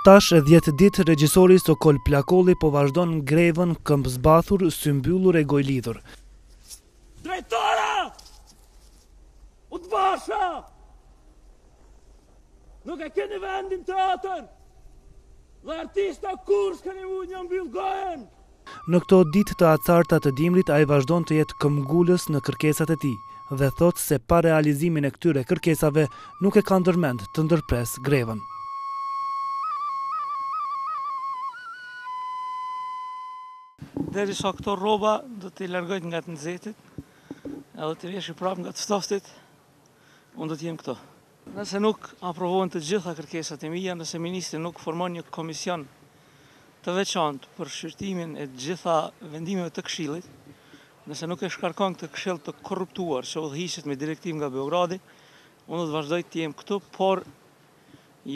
Tash e 10 ditë regjisori Sokol Plakolli po vazhdon grevën këmbëzbathur, symbyllur e gojlidhur. Drejtora! U të basha! Nuk e keni vendin teatër! Dhe artista kur s'keni mujt një mbyll gojen! Në këto ditë të acarta të dimrit, ai vazhdon të jetë këmbgulës në kërkesat e tij dhe thotë se pa realizimin e këtyre kërkesave nuk e ka ndërmend të ndërpres grevën. Derisa këto rroba do t'i largojt nga të nxehtit, edhe t'i vesh prapë nga të ftoftit, unë do t'jem këto. Nëse nuk aprovohen të gjitha kërkesat e mia, nëse ministri nuk formon një komision të veçantë për shqyrtimin e gjitha vendimeve të Këshillit, nëse nuk e shkarkon këtë këshill të korruptuar që udhëhiqet me direktivë nga Beogradi, unë do të vazhdoj të jem këtu, por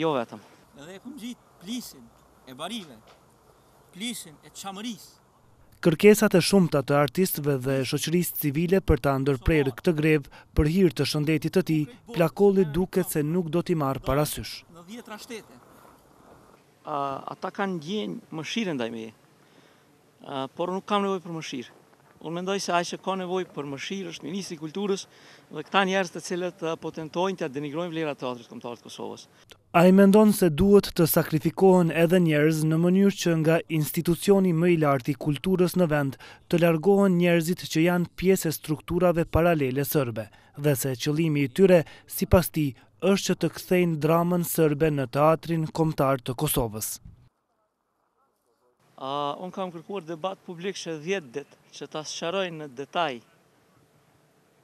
jo vetëm. Edhe e kum gjitë plisin e barive, plisin e çamërisë. Kërkesat e shumta të artistëve dhe shoqërisë civile për ta ndërprerë këtë grevë për hir të shëndetit të tij, Plakolli duket se nuk do t'i marrë parasysh. Në 10 shtete. Ata kanë ndjenjë mëshirë ndaj meje, por nuk kam nevojë për mëshirë. Unë mendoj se ai që ka nevojë për mëshirë është ministri i kulturës dhe këta njerëz të cilët po tentojnë të denigrojnë vlerat e teatrit kombëtar të Kosovës. Ai mendon se duhet të sakrifikohen edhe njerëz në mënyrë që nga institucioni më i lartë i kulturës në vend të largohen njerëzit që janë pjesë e strukturave paralele serbe dhe se qëllimi i tyre, sipas tij, është që të kthejnë dramën serbe në teatrin kombëtar të Kosovës. Unë kam kërkuar debat publik që 10 ditë që ta sqarojnë në detaj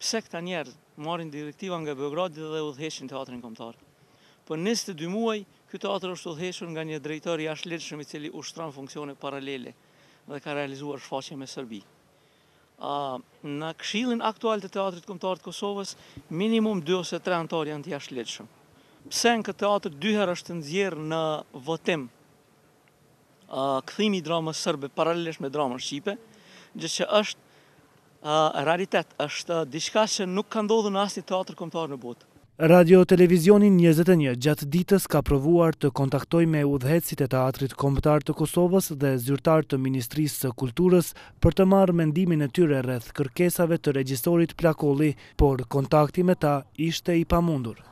pse këta njerëz marrin direktiva nga Beogradi dhe udhëheqin teatrin kombëtar. Për 22 muaj, ky teatr është udhëhequr nga një drejtor i jashtëligjshëm i cili ushtron funksione paralele dhe ka realizuar shfaqje me Serbi. Në këshillin aktual të teatrit kombëtar të Kosovës, minimum 2 ose 3 anëtar janë të jashtëligjshëm. Pse në këtë teatr 2 herë është nxjerrë në votim kthimi i dramës serbe paralelisht me dramën shqipe, gjë që është realitet, është diçka që nuk ka ndodhur në asnjë teatr kombëtar në botë. Radio Televizioni 21 gjatë ditës ka provuar të kontaktojë me udhëheqësit e teatrit kombëtar të Kosovës dhe zyrtar të Ministrisë së Kulturës për të marrë mendimin e tyre rreth kërkesave të regjisorit Plakolli, por kontakti me ta ishte i pamundur.